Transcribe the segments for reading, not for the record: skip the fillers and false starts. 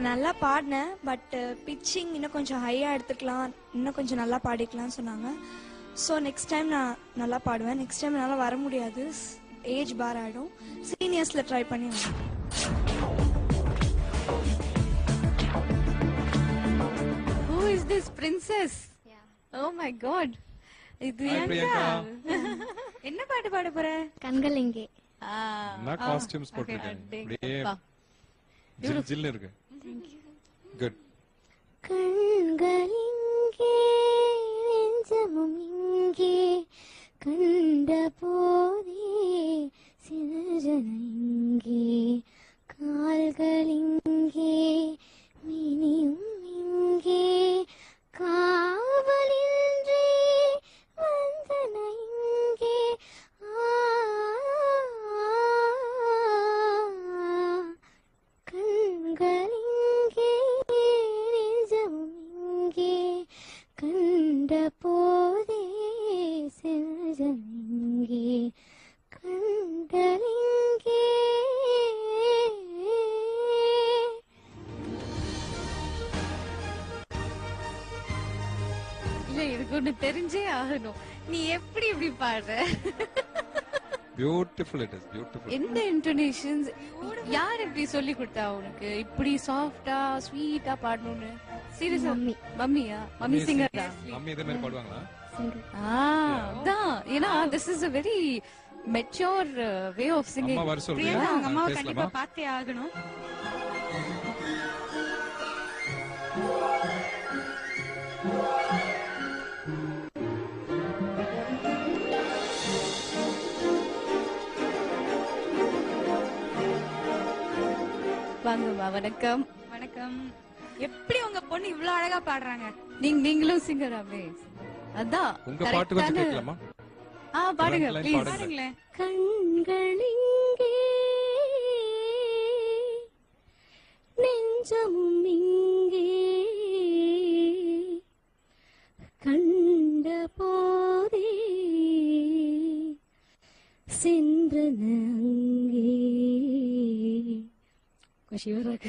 நான் நல்லா பாடினேன், பட் பிச்சிங் இன்னும் கொஞ்சம் ஹையா எடுத்துக்கலாம், இன்னும் கொஞ்சம் நல்லா பாடிக்கலாம்னு சொன்னாங்க. ஸோ நெக்ஸ்ட் டைம் நான் நல்லா பாடுவேன். நெக்ஸ்ட் டைம் என்னால் வர முடியாது, ஏஜ் பார் ஆகிடும். சீனியர்ஸில் ட்ரை பண்ணி வரேன். Who is this princess? Oh my god. இது என்ன பாட்டு பாட போற? கண்கள் இங்கே. நான் காஸ்டியூம்ஸ் போட்டுருக்கேன். அப்படியே ஜில் ஜில் இருக்கு. குட். கண்கள் இங்கே நெஞ்சமும் இங்கே கண்ட போதே சிதறன இங்கே கால்கள் இங்கே மினியும் இங்கே காவலின்றி வந்தன இங்கே கண்கள் இங்கே நெஞ்சமும் இங்கே கண்ட போதே சிதறன இங்கே கண்கள் இங்கே. இல்ல இதுக்கு ஒண்ணு தெரிஞ்சே ஆகணும். நீ எப்படி இப்படி பாடுற? பியூட்டிஃபுல். It is beautiful. எந்த இன்டோனேஷன்ஸ் யார் இப்படி சொல்லி கொடுத்தா உனக்கு இப்படி சாஃப்டா ஸ்வீட்டா பாடணும்னு? சீரியஸா மம்மியா? மம்மி சிங்கரா? மம்மி இதே மாதிரி பாடுவாங்களா? அதான் ஏன்னா this is a very mature way of singing. அம்மா வர சொல்றியா? பிரியங்கா அவங்க அம்மாவை கண்டிப்பா பார்த்தே ஆகணும். வாங்கம்மா. வணக்கம். வணக்கம். எப்படி உங்க பொண்ணு இவ்வளவு அழகா பாடுறாங்க? நீங்களும் சிங்கராமே? அதான் உங்க பாட்டு கொஞ்சம் கேட்கலாமா? பாடுங்க ப்ளீஸ். பாருங்களேன். கண்கள் இங்கே நெஞ்சமும் இங்கே கண்ட போதே சென்றன அங்கே. சிவராக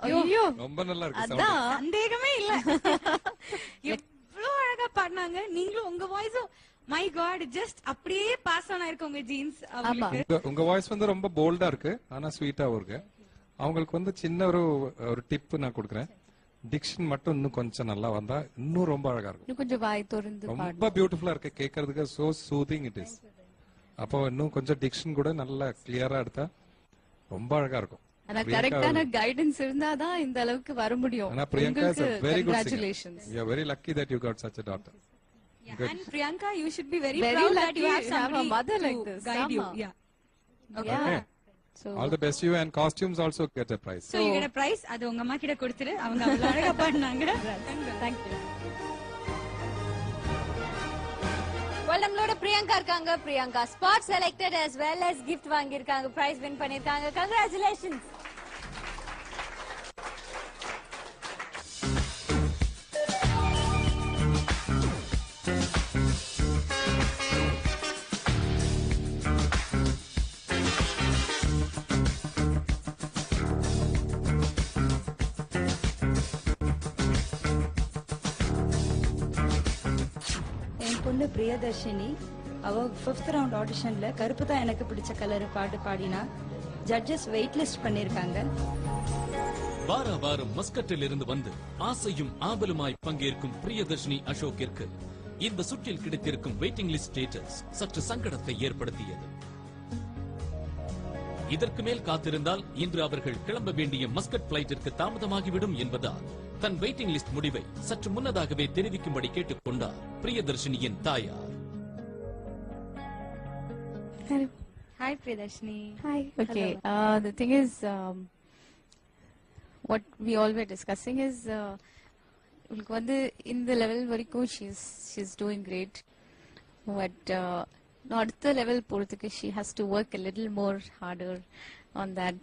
ஐயோ ரொம்ப நல்லா இருக்கு. அதான் சந்தேகமே இல்ல. எவ்வளவு அழகா பாடினாங்க. நீங்களும் உங்க வாய்ஸும் மை காட் ஜஸ்ட் அப்படியே பாஸ் ஆனா இருக்கு உங்க ஜீன்ஸ். உங்க வாய்ஸ் வந்து ரொம்ப போல்டா இருக்கு, ஆனா ஸ்வீட்டாவும் இருக்கு. அவங்களுக்கு வந்து சின்ன ஒரு டிப் நான் கொடுக்குறேன். டிக்ஷன் மட்டும் இன்னும் கொஞ்சம் நல்லா வந்தா இன்னும் ரொம்ப அழகா இருக்கும். இன்னும் கொஞ்சம் வாய் திறந்து ரொம்ப பியூட்டிஃபுல்லா இருக்கு கேட்கறதுக்கு. So soothing it is. அப்போ இன்னும் கொஞ்சம் டிக்ஷன் கூட நல்லா கிளியரா எடுத்தா ரொம்ப அழகா இருக்கும். ஆனா கரெக்ட்டான கைடன்ஸ் இருந்தாதான் இந்த அளவுக்கு வர முடியும். ஆனா Priyanka is a very good singer. Congratulations. You are very lucky that you got such a daughter. And Priyanka, you should be very Very proud that lucky you have to have a somebody mother to like this. guide you. Sama. Yeah. Okay. So All the best to you, and costumes also get a prize. So you get a prize. அது உங்க அம்மா கிட்ட கொடுத்துரு. அவங்க அவ்வளவு அழகா பாடுனாங்க. thank you. Well, நம்மளோட பிரியங்கா இருக்காங்க. Priyanka spot selected as well as gift வாங்கியிருக்காங்க, பிரைஸ் வின் பண்ணிருக்காங்க. Congratulations. என் பொண்ணு பிரியதர்ஷினி, அவ 5th ரவுண்ட் ஆடிஷன்ல கருப்பு தான் எனக்கு பிடிச்ச கலர் பாட்டு பாடினா. ஜட்ஜஸ் வெயிட் லிஸ்ட் பண்ணிருக்காங்க. வார வாரம் மஸ்கட்டில் இருந்து வந்து ஆசையும் ஆவலுமாய் பங்கேற்கும் பிரியதர்ஷினி அசோக்கிற்கு இந்த சுற்றில் கிடைத்திருக்கும் வெயிட்டிங் லிஸ்ட் ஸ்டேட்டஸ் சற்று சங்கடத்தை ஏற்படுத்தியது. இதற்கு மேல் காத்திருந்தால் இன்று அவர்கள் கிளம்ப வேண்டிய மஸ்கட் பிளைட்டிற்கு தாமதமாகிவிடும் என்பதால் தன் வெயிட்டிங் லிஸ்ட் முடிவை சற்று முன்னதாகவே தெரிவிக்கும்படி கேட்டுக் கொண்டார் பிரியதர்ஷினியின் தாயார். Hi Priyadarshini. Hi. Okay. The thing is, what we all were discussing is, உங்களுக்கு வந்து இந்த லெவல் வரைக்கும் she's doing great, but அடுத்த லெவல் போறதுக்கு she has to work a little more harder on that.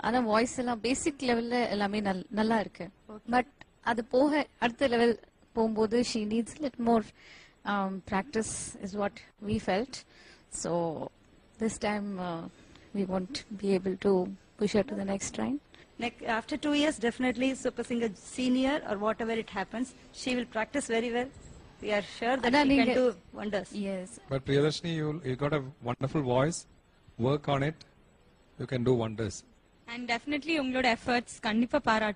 ஆனா வாய்ஸ் எல்லாம் பேசிக் லெவல்ல எல்லாமே நல்லா இருக்கு. பட் அது போக அடுத்த லெவல் போகும்போது she needs a little more practice is what we felt. So this time we won't be able to push her to the next round. After 2 years, definitely Super Singer Senior or whatever it happens, she will practice very well. We are sure that Adan, she can neenga- do wonders. Yes. But Priyadarshini, you got a wonderful voice. Work on it. You can do wonders. And definitely உங்களோட efforts கண்டிப்பா பாராட்டு